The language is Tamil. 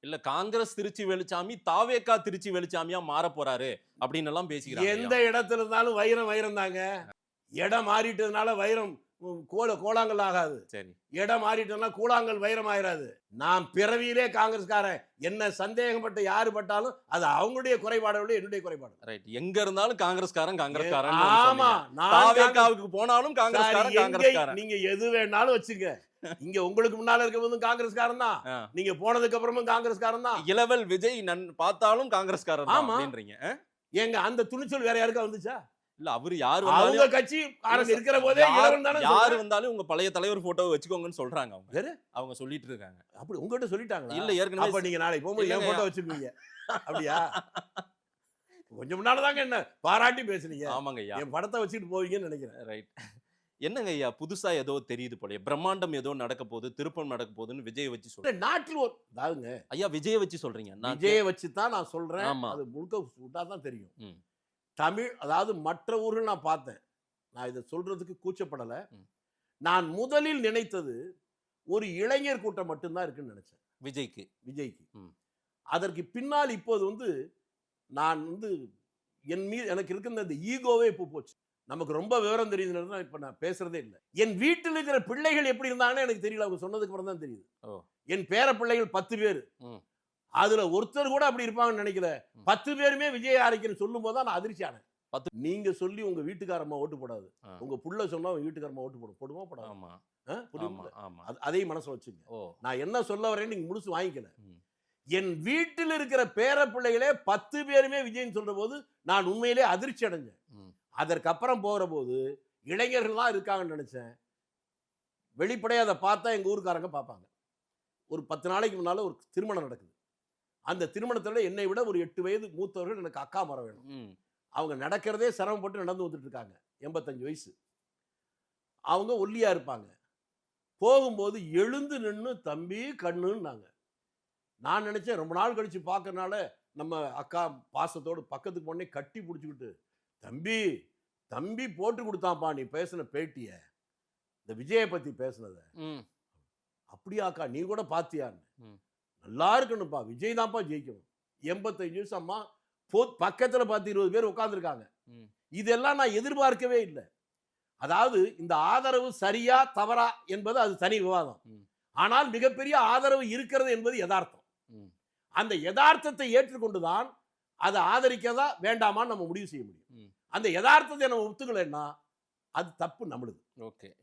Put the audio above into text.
இல்ல காங்கிரஸ் திருச்சி வெளிச்சாமி தாவேகா திருச்சி வெளிச்சாமியா மாற போறாரு அப்படின்னு எல்லாம் பேசிக்கிறாங்க. எந்த இடத்துல இருந்தாலும் வைரம் வைரம் தாங்க. இடம் மாறிட்டதுனால வைரம் கோலாங்கல் ஆகாது. சரி, இடம் மாறிட்டதுனால கூழாங்கல் வைரம் ஆயிராது. நான் பிறவியிலே காங்கிரஸ்காரன். என்ன சந்தேகப்பட்ட யாரு பட்டாலும் அது அவங்களுடைய குறைபாடு, என்னுடைய குறைபாடு. ரைட். எங்க இருந்தாலும் காங்கிரஸ்காரன் காங்கிரஸ்காரன். ஆமா, தாவேகாவுக்கு போனாலும் காங்கிரஸ்காரன் காங்கிரஸ்காரன். நீங்க எது வேணாலும் வச்சுங்க. இங்க உங்களுக்கு முன்னால இருக்க போதும் காங்கிரஸ்காரன் தான், நீங்க போனதுக்கு அப்புறமும் காங்கிரஸ்காரன் தான். இளவல் விஜய் பார்த்தாலும் காங்கிரஸ்காரன் ஆமா அப்படின்றீங்க. எங்க அந்த துணிச்சல் வேற யாருக்கா வந்துச்சா? இல்ல அவரு யாரு அவங்க கட்சி இருக்கிற போதே இளவன் தானே. யாரு வந்தாலும் உங்க பழைய தலைவர் போட்டோவை வச்சுக்கோங்கன்னு சொல்றாங்க. அவங்க சொல்லிட்டு இருக்காங்க. அப்படி உங்ககிட்ட சொல்லிட்டாங்க? இல்ல ஏற்கனவே. அப்ப நீங்க நாளைக்கு போகும்போது என் போட்டோ வச்சுக்குவீங்க அப்படியா? கொஞ்சம் முன்னாலதாங்க என்ன பாராட்டி பேசுனீங்க. ஆமாங்க ஐயா, என் படத்தை வச்சுட்டு போவீங்கன்னு நினைக்கிறேன். ரைட். என்னங்க ஐயா புதுசா ஏதோ தெரியுது போல, பிரம்மாண்டம் ஏதோ நடக்க போகுது, திருப்பம் நடக்க போகுதுன்னு விஜய் வச்சு சொல்றேன். நாட்டில் அதாவதுங்க ஐயா விஜய வச்சு சொல்றீங்க. விஜய வச்சு தான் நான் சொல்றேன். அது முழுக்க விட்டா தான் தெரியும். தமிழ் அதாவது மற்ற ஊர்கள் நான் பார்த்தேன். நான் இதை சொல்றதுக்கு கூச்சப்படலை. நான் முதலில் நினைத்தது ஒரு இளைஞர் கூட்டம் மட்டும்தான் இருக்குன்னு நினைச்சேன் விஜய்க்கு. அதற்கு பின்னால் இப்போது நான் என் மீது எனக்கு இருக்கின்ற இந்த ஈகோவே இப்போ போச்சு. நமக்கு ரொம்ப விவரம் தெரியுதுன்னா இப்ப நான் பேசுறதே இல்லை. என் வீட்டில் இருக்கிற பிள்ளைகள் எப்படி இருந்தாங்கன்னு எனக்கு தெரியல. அவங்க சொன்னதுக்கு அப்புறம் தான் தெரியுது. என் பேர பிள்ளைகள் 10 பேர். அதுல ஒருத்தர் கூட அப்படி இருப்பாங்கன்னு நினைக்கல. 10 பேருமே விஜய் ஆரைக்கன் சொல்லும் போது நான் அதிர்ச்சி ஆனேன். நீங்க சொல்லி உங்க வீட்டுக்காரம்மா ஓட்டு போடாது, உங்க புள்ள சொன்னா உங்க வீட்டுக்காரம்மா ஓட்டு போடுமா போடாது. அதையும் மனசுல வச்சுங்க. நான் என்ன சொல்ல வரேன்னு நீங்க முழுசு வாங்கிக்கல. என் வீட்டில் இருக்கிற பேர பிள்ளைகளே 10 பேருமே விஜய்ன்னு சொல்ற போது நான் உண்மையிலே அதிர்ச்சி அடைஞ்சேன். அதற்கப்புறம் போகிற போது இளைஞர்கள் தான் இருக்காங்கன்னு நினைச்சேன். வெளிப்படையாக அதை பார்த்தா எங்க ஊருக்காரங்க பார்ப்பாங்க. ஒரு 10 நாளைக்கு முன்னால ஒரு திருமணம் நடக்குது. அந்த திருமணத்தில் என்னை விட ஒரு 8 வயது மூத்தவர்கள் எனக்கு அக்கா மரம் வேணும். அவங்க நடக்கிறதே சிரமப்பட்டு நடந்து வந்துட்டு இருக்காங்க. 85 வயசு. அவங்க ஒல்லியா இருப்பாங்க. போகும்போது எழுந்து நின்று தம்பி கண்ணுன்னாங்க. நான் நினைச்சேன் ரொம்ப நாள் கழிச்சு பார்க்கறனால நம்ம அக்கா பாசத்தோடு பக்கத்துக்கு போனே கட்டி பிடிச்சிக்கிட்டு, தம்பி தம்பி போட்டு கொடுத்தாப்பா நீ பேசின பேட்டிய, இந்த விஜயை பத்தி பேசினத. அப்படியாக்கா நீ கூட பாத்தியான்னு. நல்லா இருக்கணும்ப்பா, விஜய் தான்ப்பா ஜெயிக்கணும். 85 வயசு அம்மா பக்கத்துல பார்த்து 20 பேர் உட்கார்ந்துருக்காங்க. இதெல்லாம் நான் எதிர்பார்க்கவே இல்லை. அதாவது இந்த ஆதரவு சரியா தவறா என்பது அது தனி விவாதம். ஆனால் மிகப்பெரிய ஆதரவு இருக்கிறது என்பது யதார்த்தம். அந்த யதார்த்தத்தை ஏற்றுக்கொண்டுதான் அதை ஆதரிக்கதா வேண்டாமான்னு நம்ம முடிவு செய்ய முடியும். அந்த யதார்த்தத்தை நம்ம ஒத்துக்கலைன்னா அது தப்பு நம்மளுது. ஓகே.